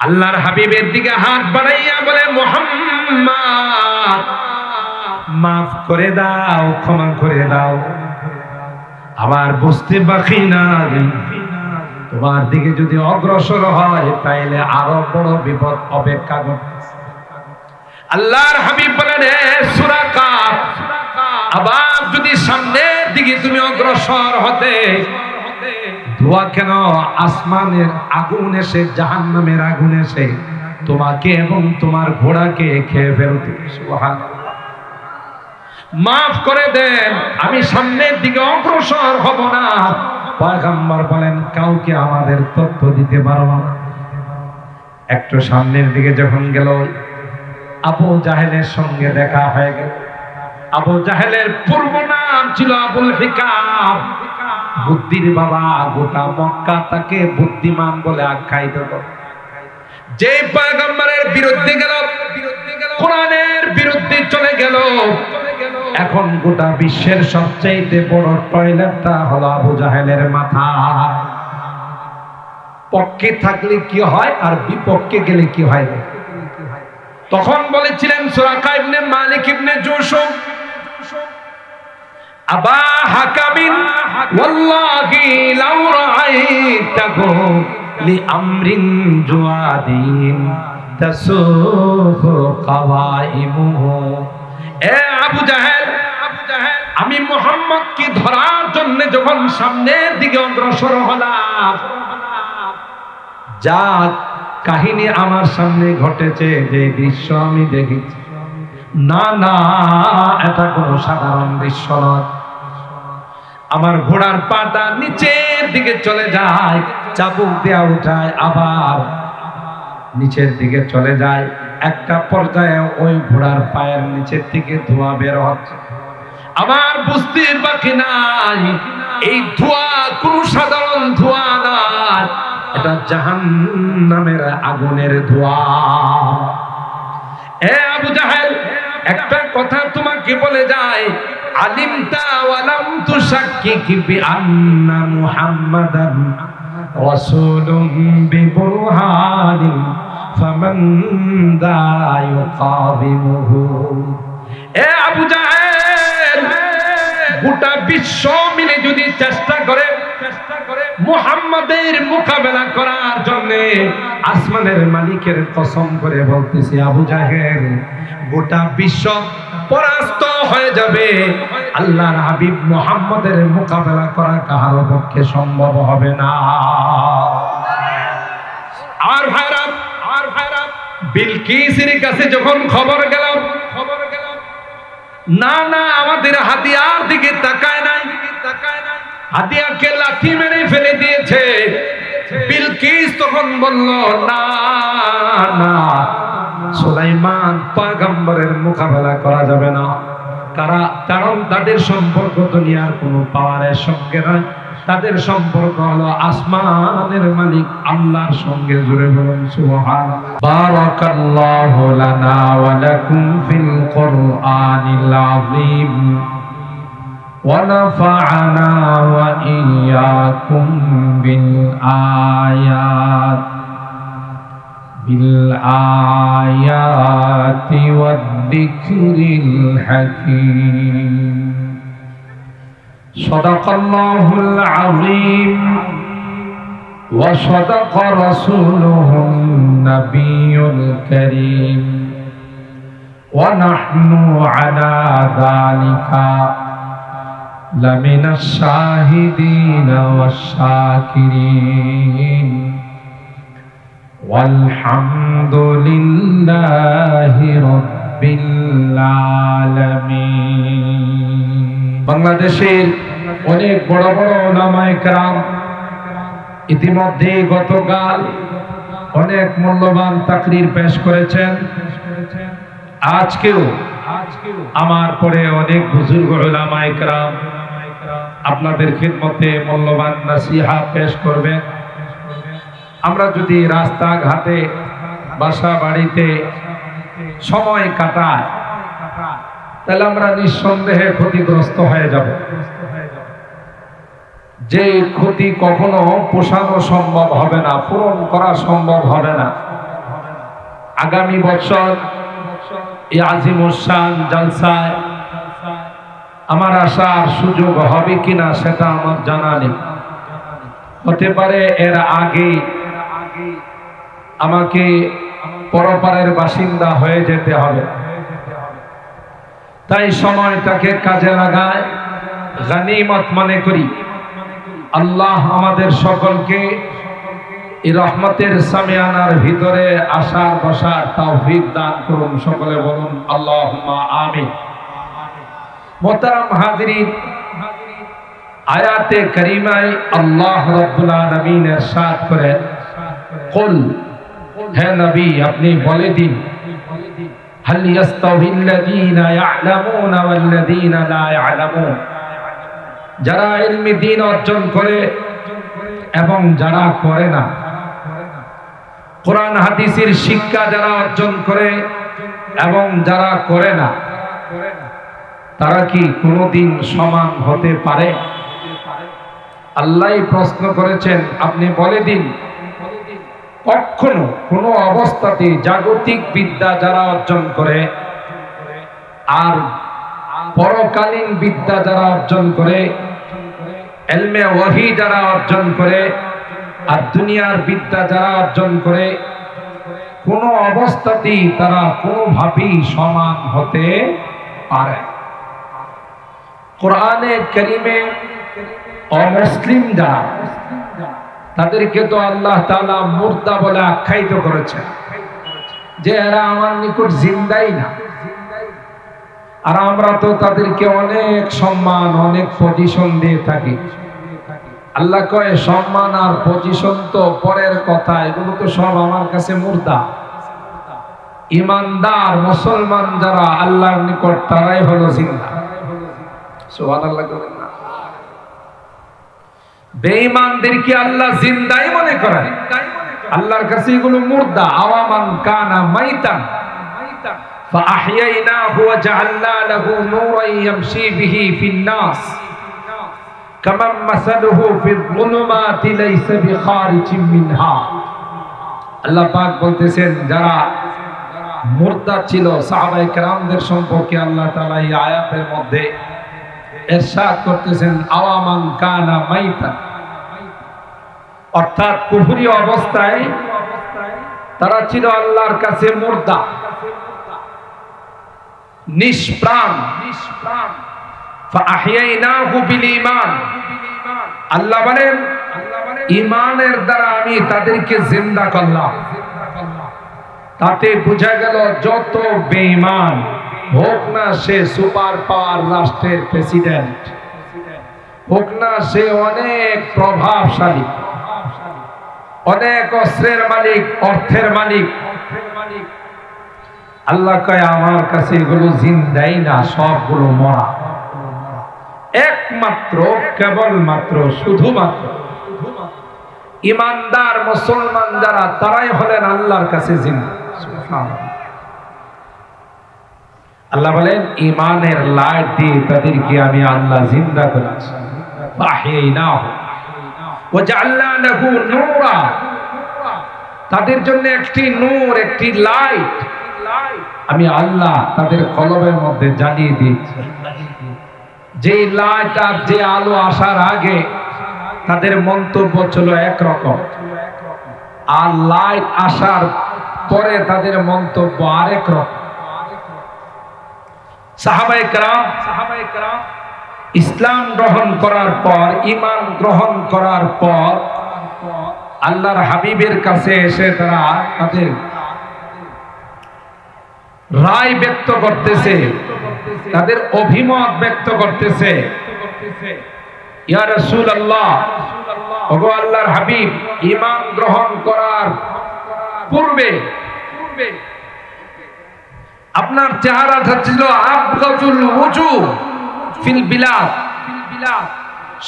আল্লাহর হাবিবের দিকে হাত বাড়াইয়া বলে, মুহাম্মদ মাফ করে দাও, ক্ষমা করে দাও, আমার বুঝতে বাকি নাই, তোমার দিকে যদি অগ্রসর হয় তাইলে আরো বড় বিপদ অপেক্ষা করতেছে। আল্লাহর হাবিব বলেন, সূরা কাফ, আবার যদি সামনের দিকে তুমি অগ্রসর হতে, ধোঁয়া কেন, আসমানের আগুন এসে, জাহান্নামের আগুন এসে তোমাকে এবং তোমার ঘোড়াকে খেয়ে ফেলতে। সুবহানাল্লাহ। মাফ করে দেন, আমি সামনের দিকে অগ্রসর হব না। পয়গম্বর বলেন, কাউকে আমাদের তথ্য দিতে পারবো না। একটু সামনের দিকে যখন গেল, আবু জাহেলের সঙ্গে দেখা হয়ে গেল। আবু জাহেলের পূর্ব নাম ছিল আবুল হিকাম, বুদ্ধির বাবা। গোটা মক্কা তাকে বুদ্ধিমান বলে আখ্যায়িত করে। যে পয়গম্বরের বিরুদ্ধে গেল, কোরআনের বিরুদ্ধে চলে গেল, এখন গোটা বিশ্বের সবচেয়ে বড় টয়লেটটা হলো আবু জাহেলের মাথা। পক্ষে থাকলে কি হয় আর বিপক্ষে গেলে কি হয়। তখন বলেছিলেন সুরাকা ইবনে মালিক ইবনে জুশুম, আবা হাকামিন ওয়াল্লাহি লাউ রাআইতাহু লিআমরিন জুআদিন তাসুফু কাওয়াইমুহু। এ আবু জাহেল, আমি মুহাম্মদ কি ধরার জন্য যখন সামনের দিকে অগ্রসর হলাম, যা কাহিনী আমার সামনে ঘটেছে, যে দৃশ্য আমি দেখেছি, না না, এটা কোনো সাধারণ দৃশ্য নয়। আমার ঘোড়ার পাটা নিচের দিকে চলে যায়, চাবুক দেয়া উঠায়, আবার নিচের দিকে চলে যায়। একটা পর্যায়ে ওই ঘোড়ার পায়ের নিচের থেকে ধোঁয়া বের হচ্ছে। আমার বুঝতে বাকি নাই, এই ধোঁয়া কোন সাধারণ ধোঁয়া নয়, এটা জাহান্নামের আগুনের ধোঁয়া। এ আবু জাহেল, একটা কথা তোমাকে বলে যায়, আলিমতা ওয়ালাম তুশাক্কিক বিআন্না মুহাম্মাদান রাসূলুম বিবুরহানিন ফামান দা ইউকাযিমুহু। এ আবু জাহেল, গোটা বিশ্ব মিলে যদি চেষ্টা করে মুহাম্মাদের মোকাবেলা করার জন্য, আসমানের মালিকের কসম করে বলতেছি আবু জাহেল, গোটা বিশ্ব পরাস্ত হয়ে যাবে। আল্লাহর হাবিব মুহাম্মাদের মোকাবেলা করা কারো পক্ষে সম্ভব হবে না। আর ভাইরা, বিলকিসের কাছে যখন খবর গেল, না না, আমাদের হাতিয়ার দিকে তাকায় নাই, হাতিয়াকে লাঠি মেরে ফেলে দিয়েছে। বিলকিস তখন বলল, না না, সুলাইমান পয়গম্বরের মোকাবেলা করা যাবে না। কারণ তাদের সম্পর্ক দুনিয়ার কোনো পাওয়ারের সঙ্গে নয়, তাদের সম্পর্ক হলো আসমানের মালিক আল্লাহর সঙ্গে। জুড়ে বলুন সুবহানাল্লাহ। বারাকাল্লাহু লানা ওয়া লাকুম ফিল কুরআনিল আযীম ওয়া নাফা'না ওয়া ইয়্যাকুম বিল আয়াতি ওয়াদ যিকরিল হাকীম। সাদাকাল্লাহুল আযীম ওয়া সাদাকা রাসূলুহুন নাবিয়্যুল কারীম ওয়া নাহনু আলা যালিকা লামিনাশ শাহিদিনা ওয়াশ শাকিরিন ওয়ালহামদুলিল্লাহি রাব্বিল আলামিন। বাংলাদেশের অনেক বড় বড় উলামায়ে কেরাম ইতিমধ্যে গতকাল অনেক মূল্যবান তাকরীর পেশ করেছেন। আজকেও আমার পরে অনেক বুজুর্গ উলামায়ে কেরাম আপনাদের খিদমতে মূল্যবান নসিহা পেশ করবেন। আমরা যদি রাস্তাঘাটে, বাসা বাড়িতে সময় কাটাই, তাহলে আমরা নিঃসন্দেহে ক্ষতিগ্রস্ত হয়ে যাব। যে ক্ষতি কখনো পোষানো সম্ভব হবে না, পূরণ করা সম্ভব হবে না। আগামী বছর এই আজিমুসান জলসায় আমার আসার সুযোগ হবে কিনা সেটা আমার জানা নেই। হতে পারে এর আগে আমাকে পরপারের বাসিন্দা হয়ে যেতে হবে। তাই সময়টাকে কাজে লাগায় গনিমত মনে করি। আল্লাহ আমাদের সকলকে এই রহমতের সামিয়ানার ভিতরে আসার বসার তৌফিক দান করুন। সকলে বলুন আল্লাহুম্মা আমিন। মোহতারাম হাজিরিন, আয়াতে কারিমায় আল্লাহ রাব্বুল আলামিন ইরশাদ করেন, কুল, হে নবী আপনি বলে দিন, হাল ইয়াস্তাউিল্লাযীনা ইয়া'লামুনা ওয়াল্লাযীনা লা ইয়া'লামুন, যারা ইলমে দ্বীন অর্জন করে এবং যারা করে না, কোরআন হাদিসের শিক্ষা যারা অর্জন করে এবং যারা করে না, তারা কি কোনোদিন সমান হতে পারে? আল্লাহই প্রশ্ন করেছেন, আপনি বলে দিন কখনো কোনো অবস্থাতে জাগতিক বিদ্যা যারা অর্জন করে আর পরকালীন বিদ্যা যারা অর্জন করে, ইলমে ওয়াহী যারা অর্জন করে আর দুনিয়ার বিদ্যা যারা অর্জন করে, কোনো অবস্থাতেই তারা কোনোভাবেই সমান হতে পারে। কোরআনে কারীমে অমুসলিম যারা, তাদেরকে তো আল্লাহ তাআলা মুর্দা বলে আখ্যায়িত করেছেন, যে এরা আমার নিকট জিন্দাই না। আর আমরা তো তাদেরকে অনেক সম্মান, অনেক পজিশন দিয়ে থাকি। আল্লাহ কয় সম্মান আর পজিশন তো পরের কথা, এগুলো তো সব আমার কাছে মুর্দা। ইমানদার মুসলমান যারা আল্লাহর নিকট, তারাই হলো জিন্দা। সুবহানাল্লাহ বলেন না? বেঈমানদেরকে আল্লাহ জিন্দাই মনে করেন, আল্লাহর কাছে এগুলো মুর্দা। আওয়ামান কানা মাইতান ফাআহইয়াইনাহু ওয়া জাআলনা লাহু নূরান ইয়ামশি বিহি ফিন নাস কামান মাসালুহু ফিল যুলুমাতি লাইসা বিখারিজিম মিনহা। আল্লাহ পাক বলতেছেন, যারা মুর্দা ছিল সাহাবায়ে কেরামদের সম্পর্কে আল্লাহ তাআলা এই আয়াতের মধ্যে ইরশাদ করতেছেন, আওয়ামান কানা মাইতান, অর্থাৎ কুফরি অবস্থায় তারা ছিল আল্লাহর কাছে মুর্দা, নিষ্প্রাণ। ফাআহইয়াইনাহু বিল ঈমান, আল্লাহ বলেন ঈমানের দ্বারা আমি তাদেরকে জিন্দা করলাম। তাতে বোঝা গেল যত বেঈমান হোক না সে সুপার পাওয়ার রাষ্ট্রের প্রেসিডেন্ট, হোক না সে অনেক প্রভাবশালী, অনেক অস্ত্রের মালিক, অর্থের মালিক, আল্লাহ কয় আমার কাছে এগুলো জিন্দাই না, সবগুলো মরা। একমাত্র কেবলমাত্র শুধুমাত্র ইমানদার মুসলমান যারা, তারাই হলেন আল্লাহর কাছে জিন্দা। আল্লাহ বলেন ঈমানের লাইট দিয়ে তাদেরকে আমি আল্লাহ জিন্দা করেছি। ফাহিয়াইনাহু ওয়া জাআলনা লাহু নূরা, তাদের জন্য একটি নূর, একটি লাইট আমি আল্লাহ তাদের কলবের মধ্যে জ্বালিয়ে দিয়েছি। যে লাইট আর যে আলো আসার আগে তাদের মন্তব্য ছিল একরকম, আর লাইট আসার পরে তাদের মন্তব্য আরেক রকম। সাহাবায়ে কেরাম ইসলাম গ্রহণ করার পর, ঈমান গ্রহণ করার পর আল্লাহর হাবিবের কাছে এসে তারা তাদের রায় ব্যক্ত করতেছে, তাদের অভিমত ব্যক্ত করতেছে। ইয়া রাসূলুল্লাহ, ওগো আল্লাহর হাবিব, ঈমান গ্রহণ করার পূর্বে আপনার চেহারাটা ছিল আবগাজুল ওজু ফিল বিলাদ,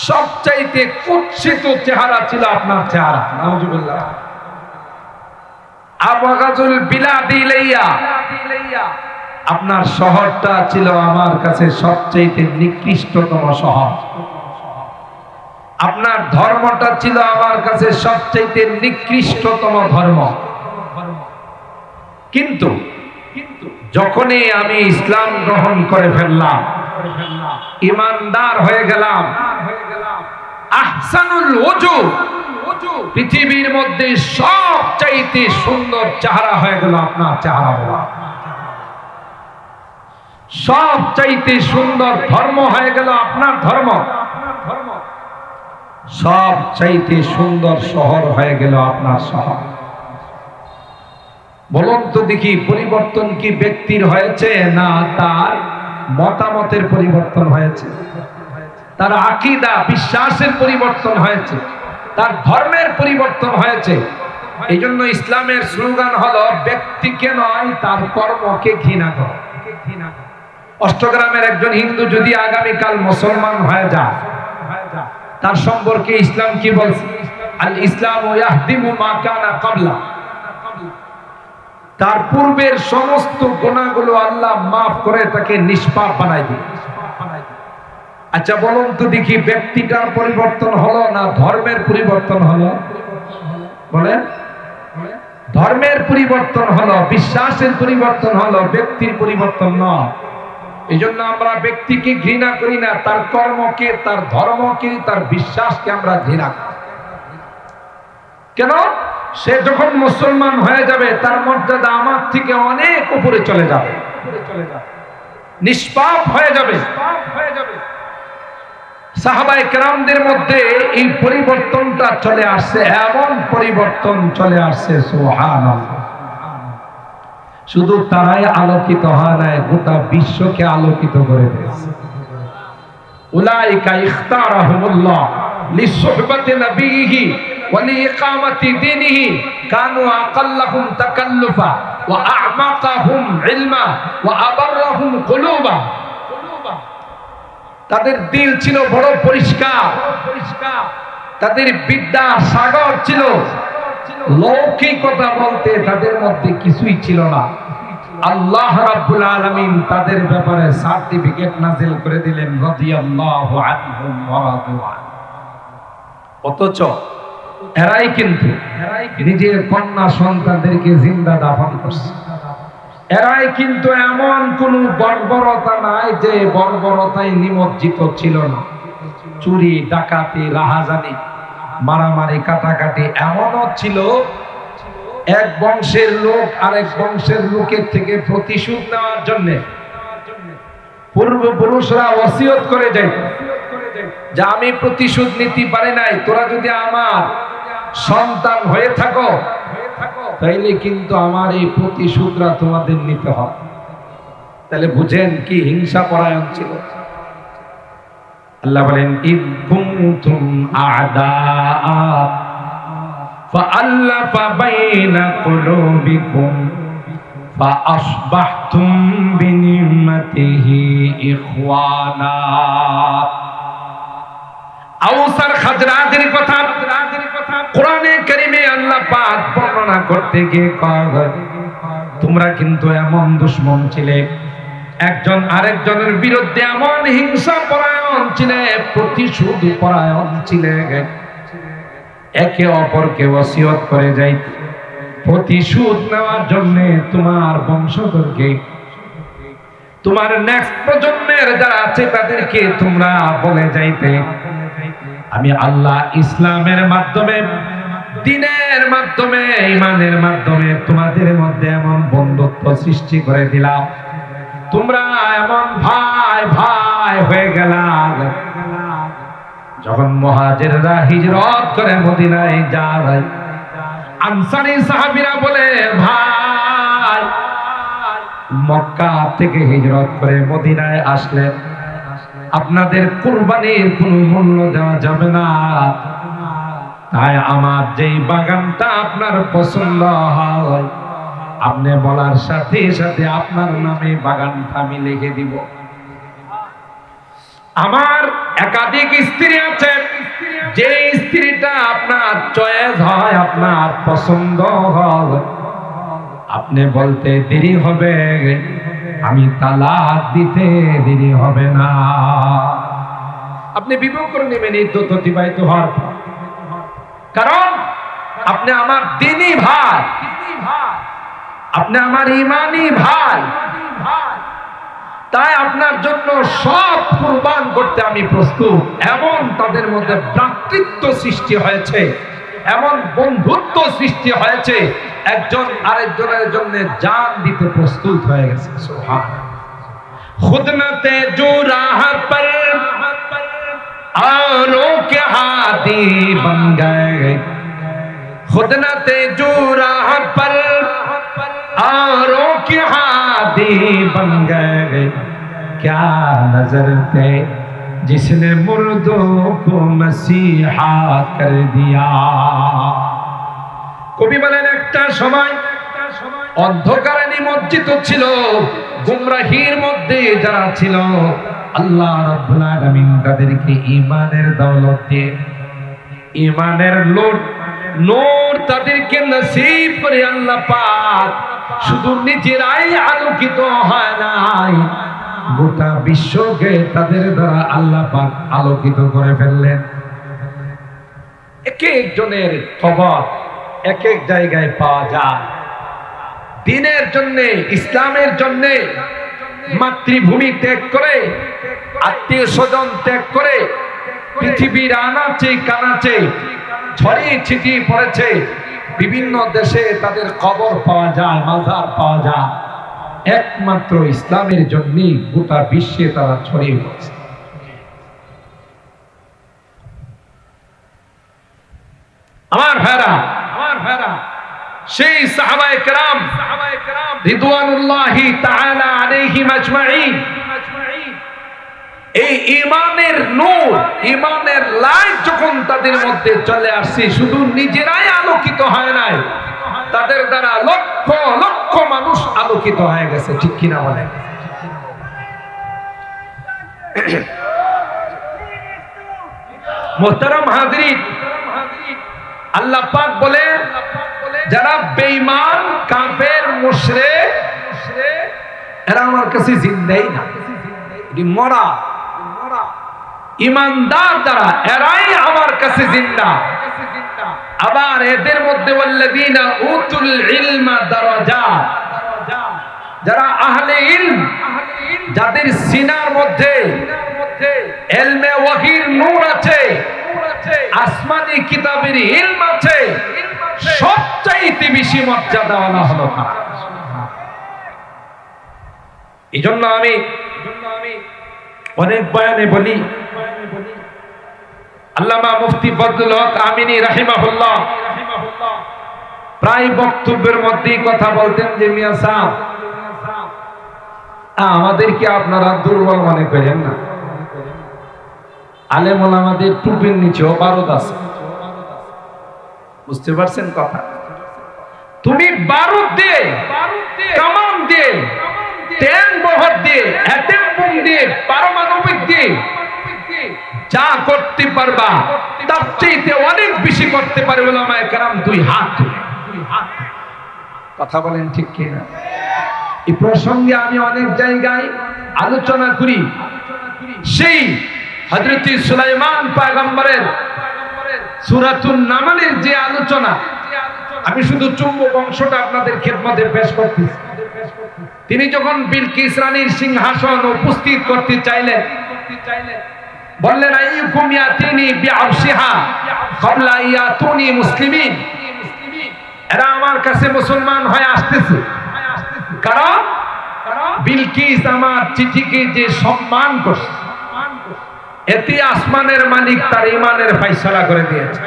সবচাইতে কুৎসিত চেহারা ছিল আপনার চেহারা। নাউজুবিল্লাহ। আবগাজুল বিলাদ ইলাইয়া, আপনার শহরটা ছিল আমার কাছে সবচাইতে নিকৃষ্টতম শহর। আপনার ধর্মটা ছিল আমার কাছে সবচাইতে নিকৃষ্টতম ধর্ম। কিন্তু যখনই আমি ইসলাম গ্রহণ করে ফেললাম, ঈমানদার হয়ে গেলাম, আহসানুল ওজু, পৃথিবীর মধ্যে সবচাইতে সুন্দর চেহারা হয়ে গেল আপনার চেহারা, সবচাইতে সুন্দর ধর্ম হয়ে গেল আপনার ধর্ম, সবচাইতে সুন্দর শহর হয়ে গেল আপনার শহর। বলুন তো দেখি, পরিবর্তন কি ব্যক্তির হয়েছে না তার মতামতের পরিবর্তন হয়েছে? তার আকীদা বিশ্বাসের পরিবর্তন হয়েছে, তার ধর্মের পরিবর্তন হয়েছে। এই জন্য ইসলামের স্লোগান হলো ব্যক্তিকে নয় তার কর্মকে ঘৃণা করো। অষ্টগ্রামের একজন হিন্দু যদি আগামীকাল মুসলমান হয়ে যায়, তার সম্পর্কে ইসলাম কি বলছে? আল ইসলামু ইয়াহদিমু মা কানা ক্বাবলা, তার পূর্বের সমস্ত গুনাহগুলো আল্লাহ মাফ করে তাকে নিষ্পাপ বানায় দিবে। আচ্ছা বলুন তো দেখি, ব্যক্তিটার পরিবর্তন হলো না ধর্মের পরিবর্তন হলো? বলেন, ধর্মের পরিবর্তন হলো, বিশ্বাসের পরিবর্তন হলো, ব্যক্তির পরিবর্তন নয়। এই জন্য আমরা ব্যক্তিকে ঘৃণা করি না, তার কর্মকে, তার ধর্মকে, তার বিশ্বাসকে আমরা ঘৃণা করি। কেন? সে যখন মুসলমান হয়ে যাবে তার মর্যাদা আমার থেকে অনেক উপরে চলে যাবে, নিষ্পাপ হয়ে যাবে। সাহাবায়ে কেরামদের মধ্যে এই পরিবর্তনটা চলে আসছে, এমন পরিবর্তন চলে আসছে, সুবহানাল্লাহ। শুধু তারাই আলোকিত হয় না, গোটা বিশ্বকে আলোকিত করে দিয়েছে। উলাইকা ইখতারাহুমুল্লাহ লিসুহবাতি নবিয়িহি ওয়া লিইকামাতি দীনিহি কানু আকাল্লাহুম তাকাল্লুফা ওয়া আ'মাকাহুম ইলমা ওয়া আবাররাহুম কুলুবা। তাদের দিল ছিল বড় পরিষ্কার, তাদের বিদ্যা সাগর ছিল, লৌকিকতা বলতে তাদের মধ্যে কিছুই ছিল না। আল্লাহ রাব্বুল আলামিন তাদের ব্যাপারে সার্টিফিকেট নাযিল করে দিলেন, রাদিয়াল্লাহু আনহুম ওয়া রাদু আন। অথচ এরাই কিন্তু নিজের কন্যা সন্তানদেরকে জিন্দা দাফন করছে। এরাই কিন্তু এমন কোন বর্বরতা নাই যে বর্বরতায় নিমজ্জিত ছিল না। চুরি, ডাকাতি, রাহাজানি, মারামারি, কাটাকাটি এমনও ছিল এক বংশের লোক আরেক বংশের লোকের থেকে প্রতিশোধ নেওয়ার জন্য পূর্বপুরুষরা ওসিয়ত করে যায় যে আমি প্রতিশোধ নিতে পারি নাই, তোরা যদি আমার সন্তান হয়ে থাকো তাইলে কিন্তু আমার এই প্রতিশোধরা তোমাদের নিতে হবে। তাহলে বুঝেন কি হিংসা পরায়ণ ছিল। আল্লাহ বলেন, ইদ কুনতুম আ'দাআ ফাআল্লাফা বাইনা কুলুবিকুম ফাআসবাহতুম বিনি'মাতিহি ইখওয়ানা। আউস আর খাজরাজের কথা কোরআনে কারীমে আল্লাহ পাক বর্ণনা করতে গিয়ে কয়, তোমরা কিন্তু এমন দুশমন ছিলে, একজন আরেকজনের বিরুদ্ধে এমন হিংসা পরায়ণ ছিলে, প্রতিশোধ পরায়ণ ছিলে, একে অপরকে ওসিয়ত করে যাইতে প্রতিশোধ নেওয়ার জন্য তোমার বংশধরকে, তোমার নেক্সট প্রজন্মের যারা আছে তাদেরকে তোমরা বলে যাইতে আমি আল্লাহ ইসলামের মাধ্যমে, দ্বীনের মাধ্যমে, ঈমানের মাধ্যমে তোমাদের মধ্যে এমন বন্ধুত্ব সৃষ্টি করে দিলাম, তোমরা এমন ভাই ভাই হয়ে গেলাম। যখন মুহাজিররা হিজরত করে মদিনায় যায়, আনসারী সাহাবীরা বলে, ভাই মক্কা থেকে হিজরত করে মদিনায় আসলেন, আপনাদের কুরবানির কোনো মূল্য দেওয়া যাবে না, তাই আমার যেই বাগানটা আপনার পছন্দ হয় আপনি বলার সাথে সাথে আপনার নামে বাগানটা আমি লিখে দিব। আমার একাধিক স্ত্রী আছে, যে স্ত্রীটা আপনার চয়েস হয়, আপনার পছন্দ হয়, আপনি বলতে দেরি হবে, আমি তালাক দিতে দেরি হবে না। আপনি বিবাহ করে নেবেন ইদ্যত অতিবাহিত হওয়ার পর, কারণ আপনি আমার দ্বীনী ভাই, আপনি আমার ঈমানি ভাই, তাই আপনার জন্য সব কুরবান করতে আমি প্রস্তুত। এমন তাদের মধ্যে ভ্রাতৃত্ব সৃষ্টি হয়েছে, এমন বন্ধুত্ব সৃষ্টি হয়েছে, একজন আরেকজনের জন্য জান দিতে প্রস্তুত হয়ে গেছে। সুবহানাল্লাহ। খুদনতে জো রাহ পর औरों के हाथी बन गए, खुदनते जो राह पर औरों के हाथी बन गए, क्या नजर थे जिसने मुर्दों को मसीहा कर दिया। কবি বলেন একটা সময় অন্ধকারে নিমজ্জিত ছিল, গুমরাহির মধ্যে যারা ছিল, আল্লাহ রাব্বুল আলামিন তাদেরকে ঈমানের দৌলত দিয়ে, ঈমানের নূর তাদেরকে নসিব করে আল্লাহ পাক শুধু নিজেরাই আলোকিত হয় নাই, গোটা বিশ্বকে তাদের দ্বারা আল্লাহ পাক আলোকিত করে ফেললেন। এক একজনের খবর এক এক জায়গায় পাওয়া যায়। দ্বীনের জন্য, ইসলামের জন্য মাতৃভূমি ত্যাগ করে, আত্মীয় স্বজন ত্যাগ করে, পৃথিবীর আনাচে কানাচে ছড়িয়ে ছিটিয়ে পড়েছে। বিভিন্ন দেশে তাদের কবর পাওয়া যায়, মাজার পাওয়া যায়। একমাত্র ইসলামের জন্যই গোটা বিশ্বে তারা ছড়িয়ে পড়েছে। আমার ভাইরা, সেই সাহাবায়ে কেরাম রিদওয়ানুল্লাহি তাআলা আলাইহিম আজমাইন, এই ঈমানের নূর, ঈমানের লাইট যখন তাদের মধ্যে চলে আসছে, শুধু নিজেরাই আলোকিত হয় নাই, তাদের দ্বারা লক্ষ লক্ষ মানুষ আলোকিত হয়ে গেছে। ঠিক কিনা বলেন? মুহতারাম হাজরিন, আল্লাহ পাক বলেন যারা বেঈমান, কাফের, মুশরিক, এরা আমার কাছে জিন্দাই না, মরা। ঈমানদার যারা, এরাই আমার কাছে জিন্দা। আবার এদের মধ্যে ওয়াল্লাযীনা উতুল ইলমা দারাজাত, যারা আহলে ইলম, যাদের সিনার মধ্যে ইলমে ওয়াহির নূর আছে, আসমানি কিতাবের ইলম আছে, সবচাইতে বেশি মর্যাদা ওয়ালা হলো তারা। এইজন্য আমি অনেক বয়ানে বলি, আল্লামা মুফতি ফজলুল হক আমিনী রাহিমাহুল্লাহ প্রায় বক্তব্যের মধ্যেই কথা বলতেন যে মিয়া সাহেব, আমাদেরকে আপনারা দুর্বল মনে করেন না। আলেম ওলামাদের টুপির নিচেও বারুদ আছে। বুঝতে পারছেন কথা? তুমি বারুদ দিয়ে, কামান দিয়ে, তেল বহর দিয়ে, অ্যাটম বোম দিয়ে, পারমাণবিক দিয়ে যা করতে পারবা, তার চাইতে অনেক বেশি করতে পারে উলামায়ে কেরাম দুই হাত তুলে। কথা বলেন ঠিক কিনা? এই প্রসঙ্গে আমি অনেক জায়গায় আলোচনা করি। সেই হযরত সুলাইমান পয়গম্বরের সূরাতুন নামলের যে আলোচনা, আমি শুধু চুম্বক অংশটা আপনাদের খেদমতে পেশ করতেছি। তিনি যখন বিলকিস রানীর সিংহাসন উপস্থিত করতে চাইলেন, বললেন আইয়ুকুম ইয়াতিনি বিআরশিহা ক্বাবলা ইয়াতুনি মুসলিমিন, এরা আমার কাছে মুসলমান হয়ে আসতেছে, কারণ বিলকিস আমার চিঠিকে যে সম্মান করছে, এতে আসমানের মালিক তার ঈমানের ফয়সালা করে দিয়েছে।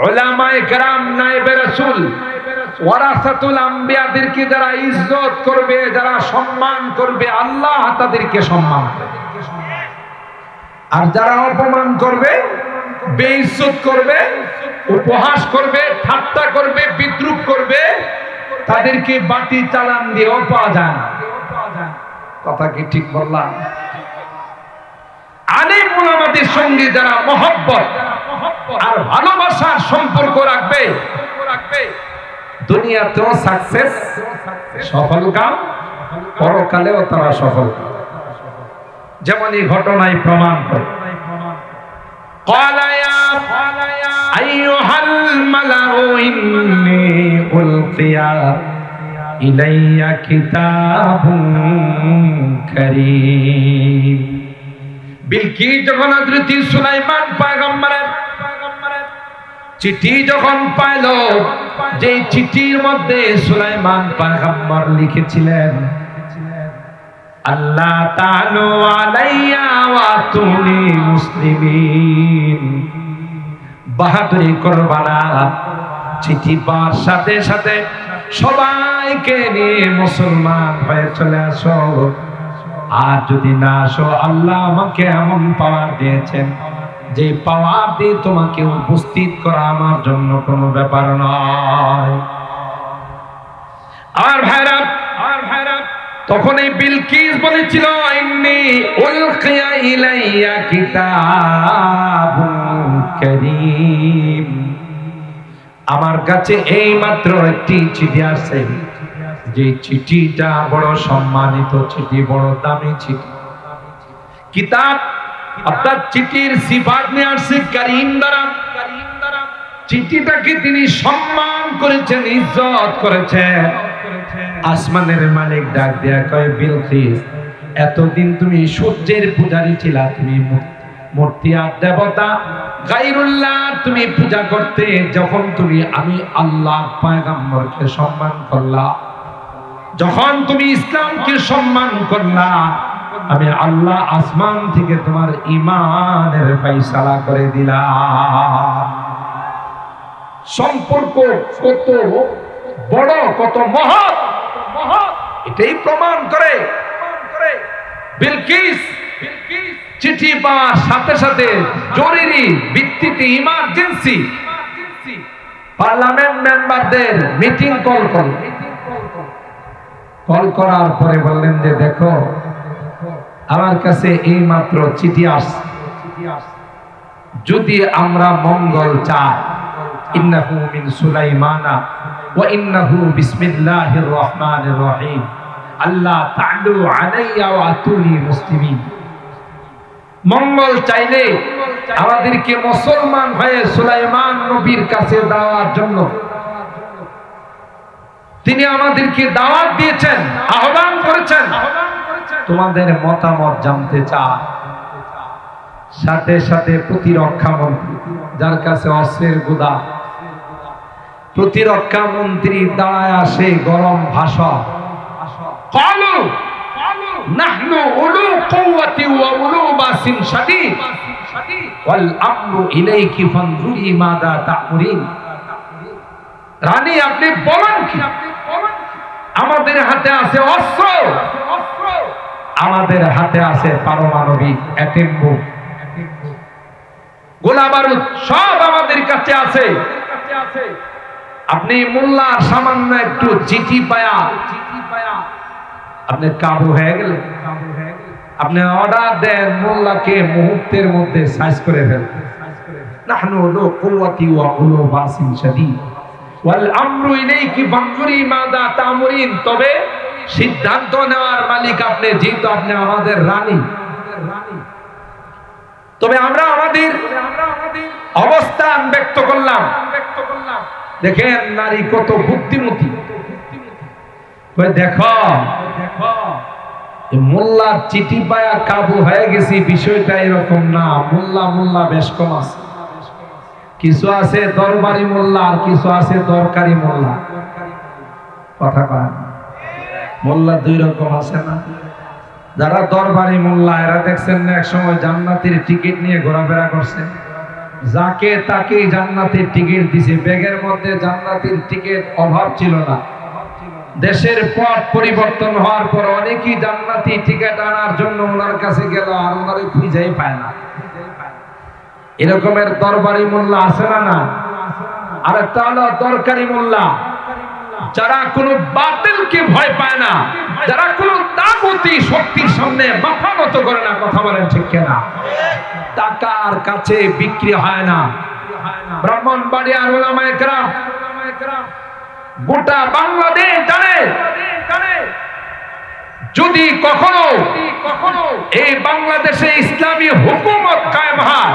উলামায়ে কেরাম, নায়েবে রাসূল, ওয়ারাসাতুল আম্বিয়াদেরকে যারা ইজ্জত করবে, যারা সম্মান করবে, আল্লাহ তাদেরকে সম্মান করবে। আর যারা অপমান করবে, বেইজ্জত করবে, উপহাস করবে, ঠাট্টা করবে, বিদ্রূপ করবে, তাদেরকে বাতি চালান দিয়েও পাওয়া যায় না। কথা কি ঠিক বললাম? আলেম ওলামাদের সঙ্গে যারা মহব্বত আর ভালোবাসার সম্পর্ক রাখবে, দুনিয়াতেও সাকসেস, সফল কাম, পরকালেও তারা সফল। যেমন এই ঘটনায় প্রমাণ করে। قال يا أيها الملأ إني ألقي إلي كتاب كريم বিলকিস যখন হযরত সুলাইমান পয়গম্বরের চিঠি যখন পাইল, যে চিঠির মধ্যে সুলাইমান পয়গম্বর লিখেছিলেন, আল্লাহ তাআলা আলাইয়া ওয়া তুনি মুসলিমিন, বাহাদুরি করবা না, চিঠি পাওয়ার সাথে সাথে সবাইকে নিয়ে মুসলমান হয়ে চলে আসো। আর যদি না আসো, আল্লাহ আমাকে এমন পাওয়ার দিয়েছেন যে পাওয়ার দিয়ে তোমাকে উপস্থিত করা আমার জন্য কোনো ব্যাপার নয়। আর ভাইরা তখন এই বিলকিস বলেছিল, ইন্নী উলকিয়া ইলাইয়া কিতাবুন কারীম, আমার কাছে এই মাত্র একটি চিঠি আসছে, যে চিঠিটা বড় সম্মানিত চিঠি, বড় দামি চিঠি। কিতাব অর্থাৎ চিঠির সিফাত নিয়ে আসছে কারীম দ্বারা। চিঠিটাকে তিনি সম্মান করেছেন, ইজ্জত করেছেন। আসমানের মালিক ডাক দেয়া কয়, বিলকিস, এতদিন তুমি সূর্যের পূজারী ছিলা, তুমি মূর্তি আর দেবতা গায়রুল্লাহ তুমি পূজা করতে, যখন তুমি আমি আল্লাহ পয়গম্বরকে সম্মান করলা, যখন তুমি ইসলামকে সম্মান করলা, আমি আল্লাহ আসমান থেকে তোমার ঈমানের ফয়সালা করে দিলাম। সম্পর্ক কত বড়, কত মহৎ, এটাই প্রমাণ করে বিলকিস চিঠি পাওয়ার সাথে সাথে জরুরি ভিত্তিতে ইমার্জেন্সি পার্লামেন্ট মেম্বারদের মিটিং কল করার পরে বললেন যে দেখো, আমার কাছে এই মাত্র চিঠি আসছে, যদি আমরা মঙ্গল চাই, ইন্নাহু মিন সুলাইমানা ওয়া ইন্নাহু বিসমিল্লাহির রহমানির রহিম, আল্লাহ তা'আলু আলাইয়া ওয়া আতুনি মুসলিমিন, মঙ্গল চাইলে আমাদেরকে মুসলমান হয়ে সুলাইমান নবীর কাছে দেওয়ার জন্য তিনি আমাদেরকে দাওয়াত দিয়েছেন, আহ্বান করেছেন, তোমাদের মতামত জানতে চাই। সাথে সাথে প্রতিরক্ষা মন্ত্রী, যার কাছে অস্ত্রের গুদাম, প্রতিরক্ষা মন্ত্রী দাঁড়ায় আসে গরম ভাষা, ক্বালু নাহনু উলু কুওয়াতি ওয়া উলু বাসিন শাদীদ ওয়াল আমরু ইলাইকি ফানজুরি মাযা তা'মুরিন, রানী আপনি বলেন কি? আমাদের হাতে আছে অস্ত্র, আমাদের হাতে আছে পারমাণবিক অ্যাটম বোম, গোলা বারুদ সব আমাদের কাছে আছে। আপনি মোল্লার সামান্য একটু চিঠি পায়া আপনি কাবু হয়ে গেলেন, আপনি অর্ডার দেন মোল্লাকে মুহূর্তের মধ্যে সাইজ করে ফেলতে। নাহনু উলু কুওয়াতি ওয়া উলু বাসিন শাদীদ ওয়াল আমরু ইলাইকি ফানজুরি মাযা তা'মুরিন, তবে সিদ্ধান্ত নেওয়ার মালিক আপনি, যেহেতু আপনি আমাদের রানী। তবে আমরা আমাদের অবস্থান ব্যক্ত করলাম। দেখেন নারী কত বুদ্ধিমতী, দেখো মোল্লার চিঠি পায়া কাবু হয়ে গেছি, বিষয়টা এরকম না। মোল্লা বেশ কম আছে, কিছু আছে দরবারি মোল্লা, আর কিছু আছে দরকারি মোল্লা। কথা কয় মোল্লা দুই রকম আছে না? যারা দরবারি মোল্লা, এরা দেখছেন না এক সময় জান্নাতের টিকিট নিয়ে ঘোরাফেরা করছে, যাকে তাকে জান্নাতের টিকিট দিছে, ব্যাগের মধ্যে জান্নাতের টিকিট অভাব ছিল না। দেশের পথ পরিবর্তন হওয়ার পর অনেকেই জান্নাতি টিকিট আনার জন্য ওনার কাছে গেল, আর ওনারে খুঁজেই পায় না। এরকমের দরবারি মোল্লা আছে না? আর একটা হলো দরকারি মোল্লা, যারা কোনো বাতিলকে ভয় পায় না, যারা কোনো তাগুতি শক্তির সামনে মাথা নত করে না। কথা বলেন ঠিক কিনা? টাকার কাছে বিক্রি হয় না। ব্রাহ্মণবাড়িয়ার উলামায়ে কেরাম গোটা বাংলাদেশ জানে, যদি কখনো এই বাংলাদেশে ইসলামী হুকুমত কায়েম হয়,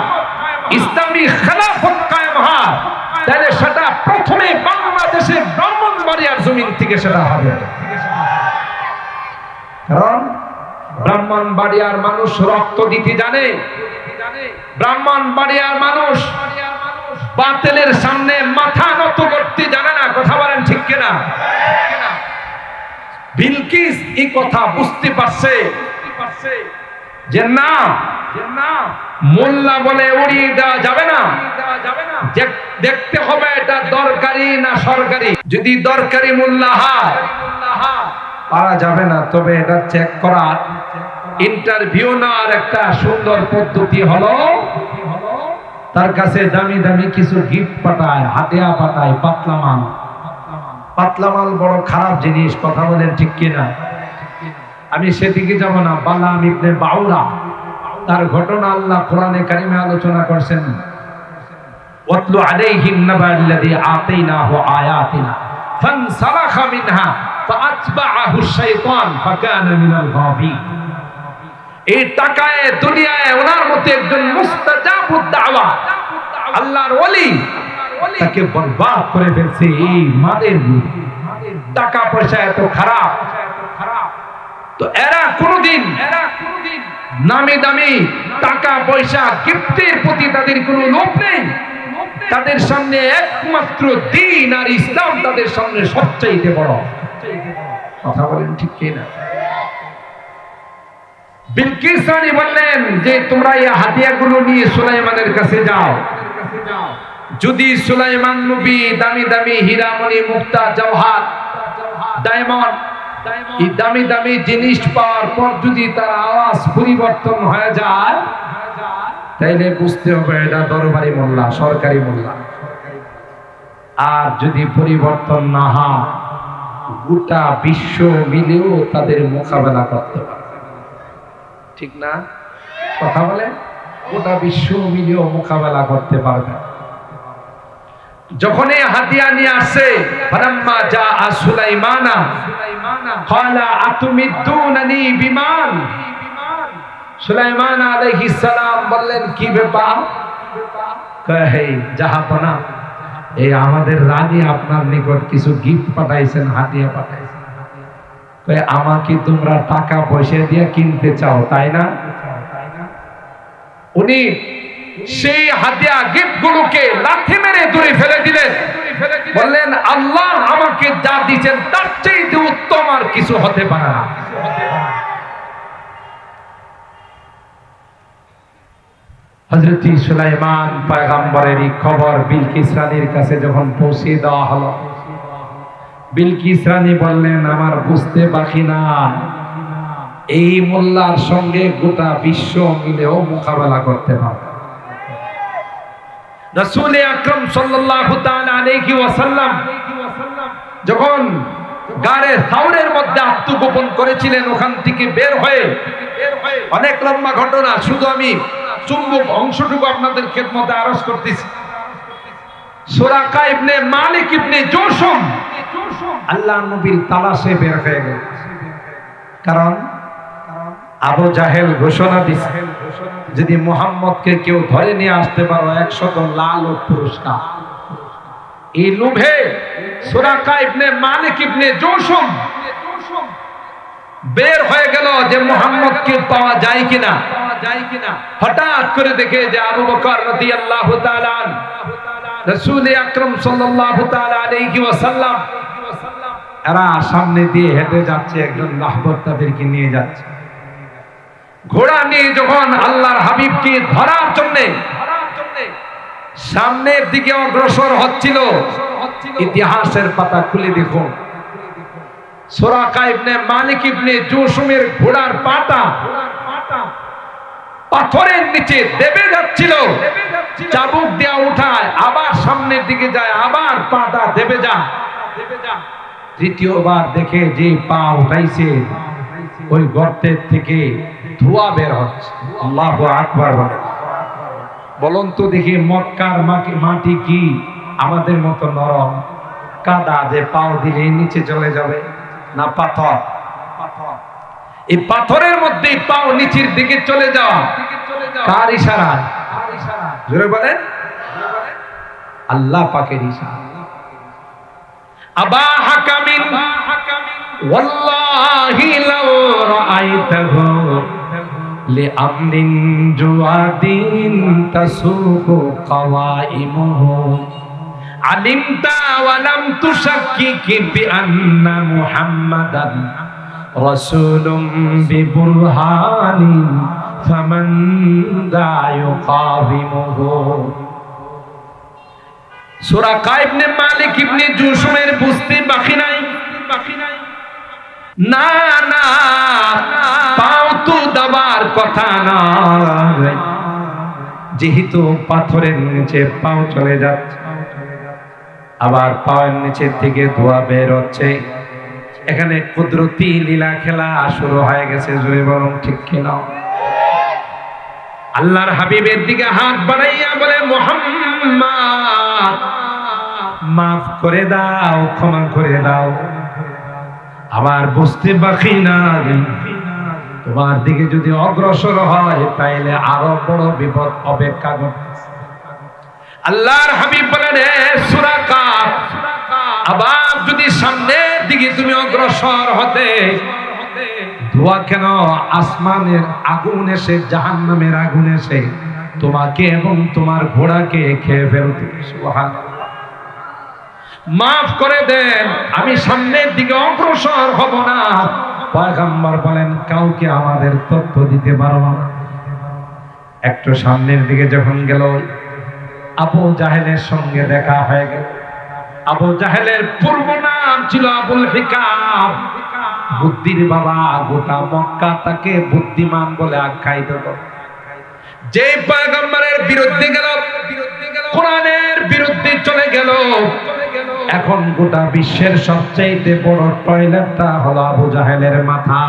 ইসলামী খেলাফত কায়েম হয়, তাহলে সেটা প্রথমে বাংলাদেশের ব্রাহ্মণবাড়িয়ার জমিন থেকে সেটা হবে। কারণ ব্রাহ্মণবাড়িয়ার মানুষ রক্ত দিতে জানে, ব্রাহ্মণবাড়িয়ার মানুষ বাতিলের সামনে মাথা নত করতে জানে না। কথা বলেন ঠিক কিনা? বিলকিস এই কথা বুঝতে পারছে যে না, মোল্লা বলে উড়িয়ে দেওয়া যাবে না, দেখতে হবে এটা দরকারি না সরকারি। যদি দরকারি মোল্লা হয় পারা যাবে না, তবে এটা চেক করার ইন্টারভিউ নেওয়ার একটা সুন্দর পদ্ধতি হলো তার কাছে দামি দামি কিছু গিফট পাঠায়, হাতিয়া পাঠায়, পাতলা মাল। পাতলা মাল বড় খারাপ জিনিস। কথা বলেন ঠিক কিনা? আমি সেদিকে যাব না। বালাম ইবনে বাউরা তার ঘটনা আল্লাহ কোরআনে কারিমে আলোচনা করেছেন। ওয়াতলু আলাইহিম নাবাল্লাযী আতাইনাহু আয়াতিনা ফানসালাখা মিনহা ফাআতবাআহু শাইতান ফাকানা মিনাল গাবিন। এই টাকায় দুনিয়ায় ওনার মতো একজন মুস্তাজাবুদ দাওয়া আল্লাহর ওলি তাকে বরবাদ করে ফেলছে এই মাদের টাকা পয়সা এত খারাপ। তো এরা কোনদিন নামি দামি টাকা পয়সা গিফটের প্রতি তাদের কোনো লোভ নেই। তাদের সামনে একমাত্র দ্বীন আর ইসলাম তাদের সামনে সবচাইতে বড়। কথা বলেন ঠিক কিনা? বিলকিস রানী বললেন যে তোমরা এই হাতিয়াগুলো নিয়ে সুলাইমানের কাছে যাও। যদি সুলাইমান নবী দামি দামি হীরামণি মুক্তা জওহার ডায়মন্ড এই দামি দামি জিনিস পাওয়ার পর যদি তার আওয়াজ পরিবর্তন হয়ে যায় তাইলে বুঝতে হবে এটা দরবারি মোল্লা, সরকারি মোল্লা। আর যদি পরিবর্তন না হয় গোটা বিশ্ব মিলেও তাদের মোকাবেলা করতে পারে। ঠিক না? কথা বলে গোটা বিশ্ব মিলেও মোকাবেলা করতে পারবে। যখন এই হাতিয়া নিয়ে আসে ফালাম্মা জাআ সুলাইমানা ক্বালা আতুমিদ্দুনানি বিমান। সুলাইমান আলাইহিস সালাম বললেন কি ব্যাপার? কহে জাহাপনা এই আমাদের রানী আপনার নিকট কিছু গিফট পাঠাইছেন, হাতিয়া পাঠাইছেন। কহে আমাকে তোমরা টাকা পয়সা দিয়ে কিনতে চাও তাই না? উনি সেই হাতিয়া গিফট গুলোকে লাথি মেরে দূরে ফেলে দিলেন। বললেন আল্লাহ আমাকে যা দিয়েছেন তার চাইতে উত্তম আর কিছু হতে পারে না। হযরত সুলাইমান পয়গম্বরের এই খবর বিলকিস রানীর কাছে যখন পৌঁছে দেওয়া হলো, বিলকিস রানী বললেন আমার বুঝতে বাকি না এই মোল্লার সঙ্গে গোটা বিশ্ব মিলেও মোকাবেলা করতে পারবে। রাসূল আকরাম সাল্লাল্লাহু তাআলা আলাইহি ওয়াসাল্লাম যখন গারে সাউরের মধ্যে আত্মগোপন করেছিলেন, ওখান থেকে বের হয়ে অনেক লম্বা ঘটনা, শুধু আমি চুম্বক অংশটুকু আপনাদের খেদমতে আরজ করতেছি। সুরাকা ইবনে মালিক ইবনে জোশম আল্লাহ নবীর তালাশে বের হয়ে গেল। কারণ আবু জাহেল ঘোষণা দিছে যদি মুহাম্মদকে কেউ ধরে নিয়ে আসতে পারো 100 লাল ও পুরস্কার। এই লোভে সুরাকা ইবনে মালিক ইবনে জোশম বের হয়ে গেল যে মুহাম্মদকে পাওয়া যায় কিনা। হঠাৎ করে দেখে যে আবু বকর রাদিয়াল্লাহু তাআলা রাসূল আকরাম সাল্লাল্লাহু তাআলা আলাইহি ওয়াসাল্লাম এরা সামনে দিয়ে হেঁটে যাচ্ছে, একজন রাহবর তাদেরকে নিয়ে যাচ্ছে। ঘোড়া নিয়ে যখন আল্লাহর হাবিবকে ধরার জন্য সামনের দিকে অগ্রসর হচ্ছিল, ইতিহাসের পাতা খুলে দেখুন সুরাকা ইবনে মালিক ইবনে জোশমের ঘোড়ার পাটা পাথরের নিচে দেবে যাচ্ছিল। চাবুক দেয়া উঠায় আবার সামনের দিকে যায়, আবার পাটা দেবে যা। তৃতীয়বার দেখে যে পা উঠাইছে ওই গর্তের থেকে ধোঁয়া বের হচ্ছে। আল্লাহু আকবার বলেন। বলুন তো দেখি মক্কার মাটি কি আমাদের মতো নরম কাদা যে পাও দিলে নিচে চলে যাবে? না পাথর। এই পাথরের মধ্যে পাও নিচের দিকে চলে যাওয়া কার ইশারায়? জোরে বলেন, আল্লাহ পাকের ইশারা। আবা হাকামিন ওয়াল্লাহি লাউ রাআইতাহু লিআমরিন জুআদিন তাসুকু কাওয়াইমুহু আলিমতা ওয়া লাম তুশাক্কিক বিআন্না মুহাম্মাদান রাসূলুম বিবুরহানিন ফামান দা ইউকাবিমুহু। সূরা ইবনে মালিক ইবনে জুশুমের বুঝতে বাকি নাই। না না, পাও তো দাবার কথা না, যেহেতু পাথরের নিচে পাও চলে যাচ্ছে, আবার পায়ের নিচের থেকে ধোঁয়া বের হচ্ছে, এখানে কুদরতি লীলা খেলা শুরু হয়ে গেছে। জোরে বলুন ঠিক কিনা? আল্লাহর হাবিবের দিকে হাত বাড়াইয়া বলে, মুহাম্মদ মাফ করে দাও, ক্ষমা করে দাও, আমার বুঝতে বাকি নাই, তোমার দিকে যদি অগ্রসর হয় তাইলে আরো বড় বিপদ অপেক্ষা করতেছে। আল্লাহর হাবিব বলেন, সূরা কাফ, আবার যদি সামনের দিকে তুমি অগ্রসর হতে, ধোঁয়া কেন, আসমানের আগুন এসে, জাহান্নামের আগুন এসে তোমাকে এবং তোমার ঘোড়াকে খেয়ে ফেলতে। সুবহানাল্লাহ। মাফ করে দেন, আমি সামনের দিকে অগ্রসর হব না। পয়গম্বর বলেন, কাউকে আমাদের তথ্য দিতে পারবো না। একটু সামনের দিকে যখন গেল, আবু জাহেলের সঙ্গে দেখা হয়ে গেল। আবু জাহেলের পূর্ব নাম ছিল আবুল হিকাম, বুদ্ধির বাবা। গোটা মক্কা তাকে বুদ্ধিমান বলে আখ্যায়িত করে। যে পয়গম্বরের বিরুদ্ধে গেল, কোরআনের বিরুদ্ধে চলে গেল, এখন গোটা বিশ্বের সবচেয়ে বড় টয়লেটটা হলো আবু জাহেলের মাথা।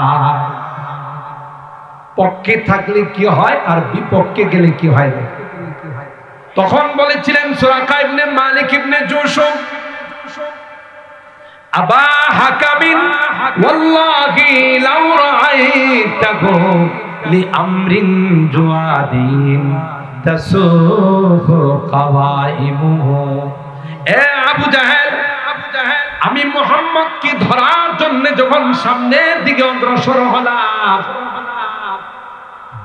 পক্ষে থাকলে কি হয় আর বিপক্ষে গেলে কি হয়। তখন বলেছিলেন সূরা ইবনে মালিক ইবনে জুশুম, আবা হাকামিন ওয়াল্লাহি লাউ রাআইতাহু লিআমরিন জুআদিন তাসুফু কাওয়াইমুহু। এ আবু জাহেল, আমি মুহাম্মদ কি ধরার জন্য যখন সামনের দিকে অগ্রসর হলাম,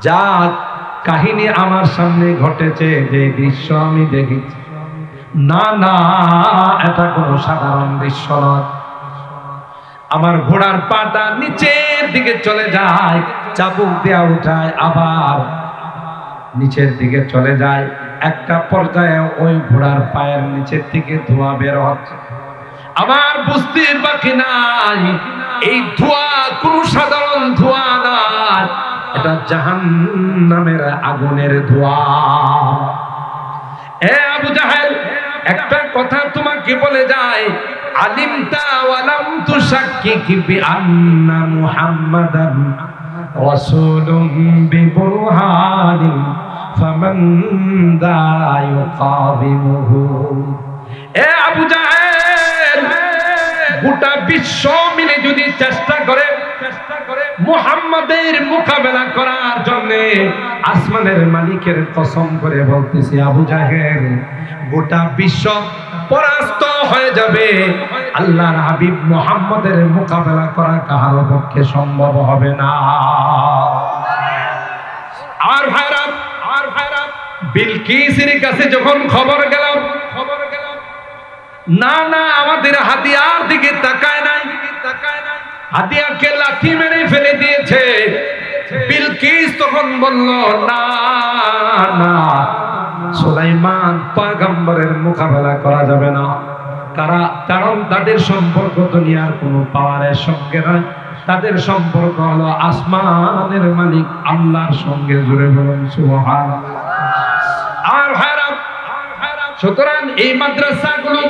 যা কাহিনী আমার সামনে ঘটেছে, যে দৃশ্য আমি দেখেছি, না না, এটা কোনো সাধারণ দৃশ্য নয়। আমার ঘোড়ার পাটা নিচের দিকে চলে যায়, চাবুক দেয়া উঠায়, আবার নিচের দিকে চলে যায়। একটা পর্যায়ে ওই ঘোড়ার পায়ের নিচের থেকে ধোঁয়া বের হচ্ছে। আমার বুঝতে বাকি নাই, এই ধোঁয়া কোন সাধারণ ধোঁয়া নয়, এটা জাহান্নামের আগুনের ধোঁয়া। এ আবু জাহেল, একটা কথা তোমাকে বলে যায়, আলিমতা ওয়া লাম তুশাক্কিক বিআন্না মুহাম্মাদান রাসূলুম বিবুরহানিন ফামান দা ইউকাবিমুহু। এ আবু জাহেল, গোটা বিশ্ব মিলে যদি চেষ্টা করে মুহাম্মাদের মোকাবেলা করার জন্য, আসমানের মালিকের কসম করে বলতেছি, আবু জাহেল, গোটা বিশ্ব পরাস্ত হয়ে যাবে, আল্লাহর হাবিব মুহাম্মাদের মোকাবেলা করা কারো পক্ষে সম্ভব হবে না। আর ভাইরা, বিলকিসের কাছে যখন খবর গেল, না না, আমাদের হাতিয়ার দিকে তাকায় নাই, হাতিয়ারকে লাঠি মেরে ফেলে দিয়েছে। বিলকিস তখন বলল, না না, সুলাইমান পয়গম্বরের মোকাবেলা করা যাবে না। কারণ তাদের সম্পর্ক দুনিয়ার কোনো পাওয়ারের সঙ্গে নয়, তাদের সম্পর্ক হলো আসমানের মালিক আল্লাহর সঙ্গে। জুড়ে বলুন সুবহানাল্লাহ। আর ভাইরা, সুতরাং এই মাদ্রাসাগুলো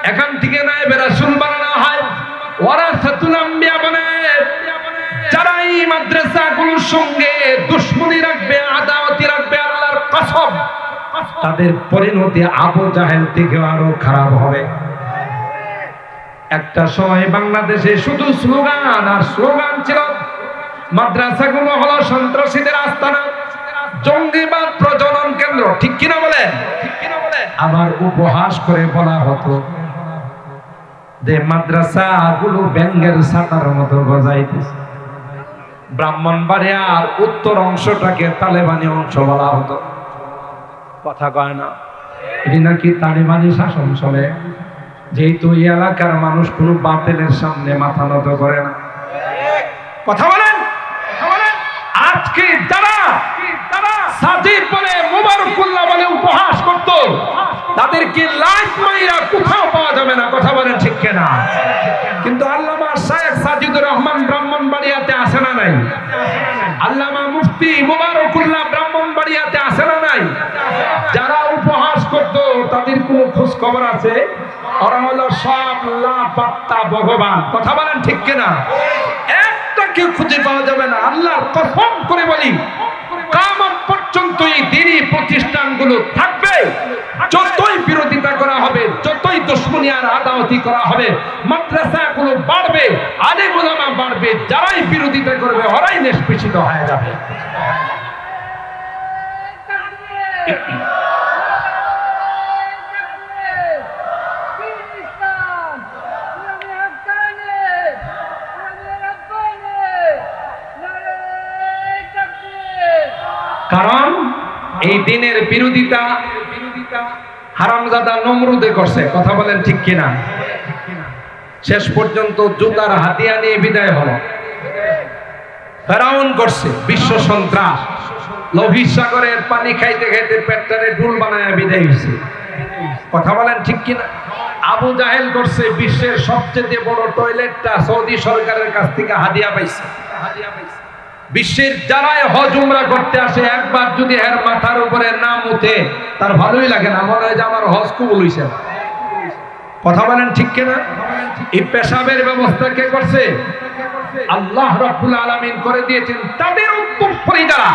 এখান থেকে নায়েবে রাসূল বানানো হয়, ওয়ারাসাতুল আম্বিয়া বানায়। যারা এই মাদ্রাসাগুলোর সঙ্গে দুশমনি রাখবে, আদাওয়াতি রাখবে, আল্লাহর কসম, তাদের পরিণতি আবু জাহেল থেকে আরো খারাপ হবে। একটা সময় বাংলাদেশে শুধু স্লোগান আর স্লোগান ছিল, মাদ্রাসাগুলো হলো সন্ত্রাসীদের আস্তানা, জঙ্গিবাদ প্রজনন কেন্দ্র, ঠিক কিনা বলেন? আবার উপহাস করে বলা হতো যে মাদ্রাসা গুলো ব্যাঙ্গের ছাতার মতো গজাইতেছে। ব্রাহ্মণবাড়িয়ার উত্তর অংশটাকে তালেবানি অংশ বলা হতো। কথা কয় না? এটি নাকি তালেবানি শাসন চলে, যেহেতু এই এলাকার মানুষ কোনো বাতিলের সামনে মাথা নত করে না। কথা বলেন? আজকে যারা সাজিদ বলে, মোবারকুল্লাহ বলে উপহাস করত, তাদেরকে লাইট মাইরা কোথাও পাওয়া যাবে না। কথা বলেন ঠিক কিনা? কিন্তু আল্লামা শায়েখ সাজিদুর রহমান ব্রাহ্মণবাড়িয়াতে আসে না নাই? আল্লামা মুফতি মোবারকুল্লাহ ব্রাহ্মণবাড়িয়াতে আসে না নাই? যারা উপহাস করত তাদের কোনো খোঁজ খবর আছে? ওরা হলো সব লাপাত্তা ভগবান। কথা বলেন ঠিক কিনা? একটাকে খুঁজে পাওয়া যাবে না। আল্লাহর কসম করে বলি, কিয়ামত পর্যন্ত এই দ্বীনি প্রতিষ্ঠানগুলো থাকবে। যতই বিরোধিতা করা হবে, যতই দুশমনী আর আদাওয়াতি করা হবে, মাদ্রাসাগুলো বাড়বে, আলেম ওলামা বাড়বে, যারাই বিরোধিতা করবে ওরাই নিষ্পেষিত হয়ে যাবে। কারণ এই দিনের বিরোধিতা হারামজাদা নমরুদে করছে। কথা বলেন ঠিক কিনা? শেষ পর্যন্ত জুতার হাতিয়া নিয়ে বিদায় হলো। ফেরাউন করছে বিশ্ব সন্ত্রাস, লোহিত সাগরের পানি খাইতে খাইতে পেটটারে ডুল বানায় বিদায় হয়েছে। কথা বলেন ঠিক কিনা? আবু জাহেল করছে বিশ্বের সবচেয়ে বড় টয়লেটটা সৌদি সরকারের কাছ থেকে হাদিয়া পাইছে। বিশ্বের যারাই হজ উমরা করতে আসে, একবার যদি এর মাথার উপরে নাম উঠে তার ভালোই লাগে না, মনে হয় যে আমার হজ কবুল হইছে। কথা বলেন ঠিক কিনা? এই পেশাবের ব্যবস্থা কে করছে? আল্লাহ রাব্বুল আলামিন করে দিয়েছেন। তাদের উত্তরসূরি যারা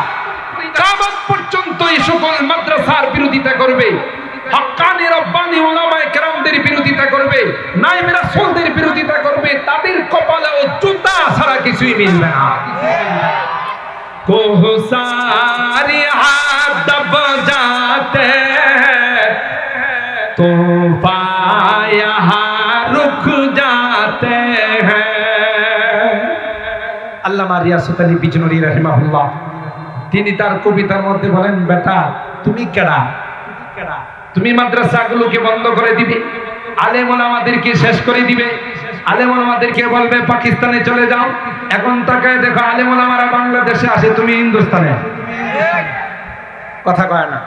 কিয়ামত পর্যন্ত এই সকল মাদ্রাসার বিরোধিতা করবে, হক্কানি রব্বানি উলামায়ে কেরামদের বিরোধিতা করবে, নায়েবে রাসূলদের বিরোধিতা করবে, তাদের কপালেও জুতা ছাড়া কিছুই মিলবে না। কোহসারি হাত দব যাতে তূফান यहाँ रुक जाते हैं। আল্লামা রিয়াসত আলী বিজনূরী রাহিমাহুল্লাহ তিনি তার কবিতার মধ্যে বলেন, বেটা তুমি কেডা? তুমি মাদ্রাসাগুলোকে বন্ধ করে দিবে, আলেম ওলামাদেরকে শেষ করে দিবে, আলেম ওলামাদেরকে বলবে পাকিস্তানে চলে যাও। এখন তাকায় দেখো আলেম ওলামারা বাংলাদেশে আসে, তুমি হিন্দুস্তানে। কথা কয় না?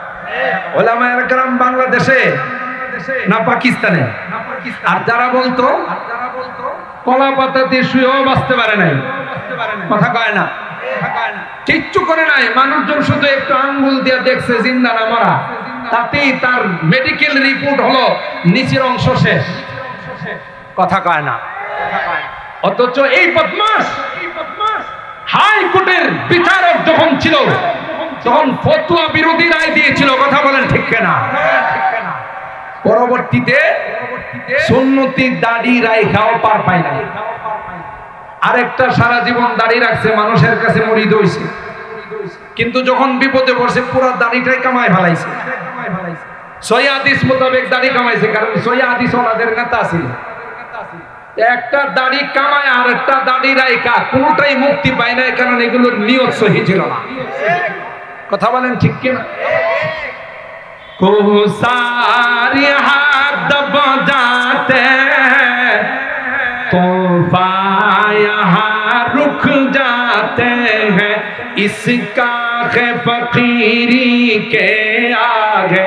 ওলামায়ে কেরাম বাংলাদেশে না পাকিস্তানে? আর যারা বলতো কলা পাতাতে শুয়েও বাঁচতে পারে নাই। কথা কয় না? কিচ্ছু করে নাই, মানুষজন শুধু একটু আঙ্গুল দিয়ে দেখছে জিন্দা না মরা, তাতেই তার মেডিকেল রিপোর্ট হলো নিচের অংশ শেষ। কথা কয় না? অথচ এই বদমাশ হাইকোর্টের বিচারক যখন ছিল তখন ফতোয়া বিরোধী রায় দিয়েছিল। কথা বলেন ঠিক কিনা? পরবর্তীতে সুন্নতি দাড়ি রাইখাও পার পায় না। আরেকটা সারা জীবন দাড়ি রাখছে, মানুষের কাছে মুরিদ হইছে, কিন্তু যখন বিপদে পড়ছে পুরো দাড়িটাই কামায় ফেলাইছে। সহিহ হাদিস মোতাবেক দাড়ি কামাইছে, কারণ সহিহ হাদিস ওনাদের নেতা ছিল। একটা দাড়ি কামায় আর একটা দাড়ি রাইখা কোনটাই মুক্তি পায় না, কারণ এগুলোর নিয়ত সহি ছিল না। কথা বলেন ঠিক কিনা? কোহসারি হাত দব যাতে तूफान यहाँ रुक जाते हैं, इसका है फकीरी के आगे,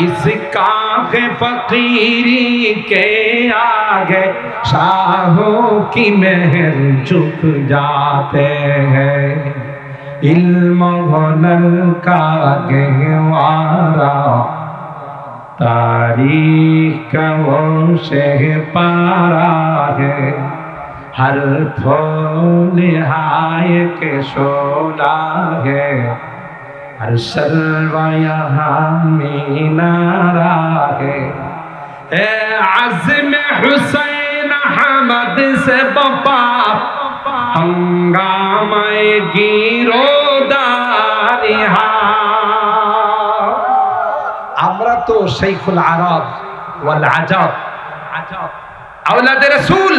इसका है फकीरी के आगे शाहों की महल झुक जाते हैं। इल्म हुनर का गहवारा तारीख का वो शहपारा है, हर फूल हाय के शोला है, हर शर्वा यहाँ मीनारा है। ए आज़म हुसैन अहमद से बपा हंगामे गिरोदारी তো শাইখুল আরব ওয়াল আজাব, আওলাদে রাসূল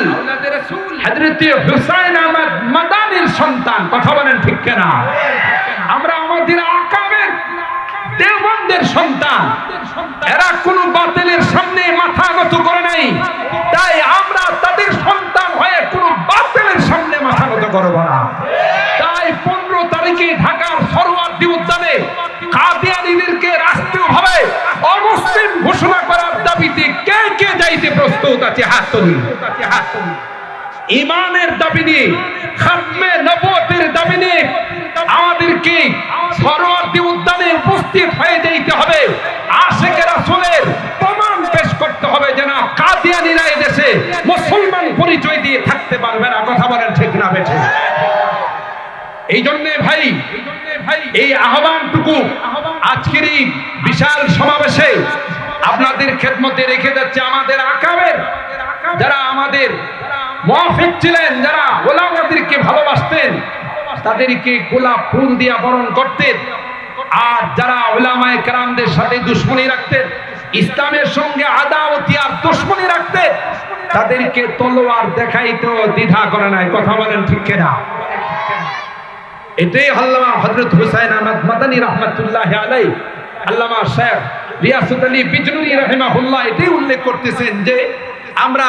হযরত হুসাইন আহমদ মাদানির সন্তান। কথা বলেন ঠিক কিনা? আমরা আমাদের আকাবের দেওবন্দের সন্তান, এরা কোনো বাতিলের সামনে মাথা নত করে নাই, তাই আমরা তাদের সন্তান হয়ে কোনো বাতিলের সামনে মাথা নত করব না। তাই 15 তারিখে ঢাকার সরোয়ার্দী উদ্যানে কাদিয়ানীদেরকে রাষ্ট্রীয়ভাবে অমুসলিম ঘোষণা করার দাবিতে কে কে যাইতে প্রস্তুত আছে? হাত তুলুন। ঈমানের দাবি নিয়ে, খাতমে নবুয়তের দাবি নিয়ে আমাদেরকে সরোয়ার্দী উদ্যানে উপস্থিত হয়ে যেতে হবে। আশিকে রাসূলের প্রমাণ পেশ করতে হবে যে না, কাদিয়ানীরা এই দেশে মুসলমান পরিচয় দিয়ে থাকতে পারবে না। কথা বলেন ঠিক না বেঠিক? এই জন্যে ভাই এই আহ্বানটুকু আজকের এই বিশাল সমাবেশে আপনাদের খেদমতে রেখে যাচ্ছে। আমাদের আকাবের যারা আমাদের মুওয়াফিক ছিলেন, যারা ওলামাদেরকে ভালোবাসতেন, তাদেরকে গোলাপ ফুল দিয়ে বরণ করতেন। আর যারা উলামায়ে কেরামদের সাথে দুশমনি রাখতেন, ইসলামের সঙ্গে আদাওয়াতি আর দুশমনি রাখতেন, তাদেরকে তলোয়ার দেখাইতেও দ্বিধা করে নাই। কথা বলেন ঠিক কিনা? এটাই আল্লামা হযরত হুসাইন আহমদ মাদানী রাহমাতুল্লাহি আলাইহি, আল্লামা শেখ রিয়াসত আলী বিজনুরী রাহিমাহুল্লাহ এটাই উল্লেখ করতেছেন যে আমরা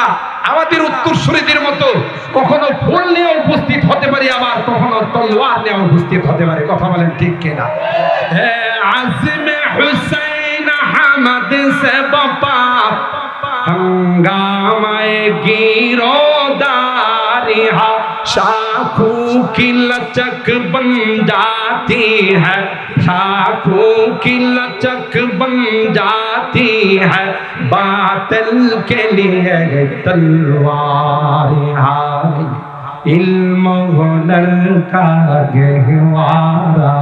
আমাদের উত্তরসূরিদের মতো কখনো ফুল নিয়ে উপস্থিত হতে পারি, আবার কখনো তলোয়ার নিয়ে উপস্থিত হতে পারি। কথা বলেন ঠিক কিনা? হে আজমে হুসাইন আহমদ সে বাপা हंगामाए गिरोदारी हा, शाखों की लचक बन जाती है, शाखों की लचक बन जाती है, बातिल के लिए तलवार हाय, इल्म हुनर का गहवारा,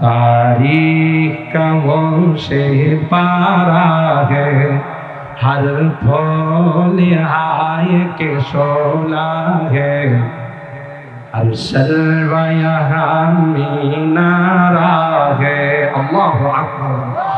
तारीख का वो से पारा है, हर फूल आय के शोला है, हर शर्वा यहाँ मीनारा है। अल्लाहु अकबर।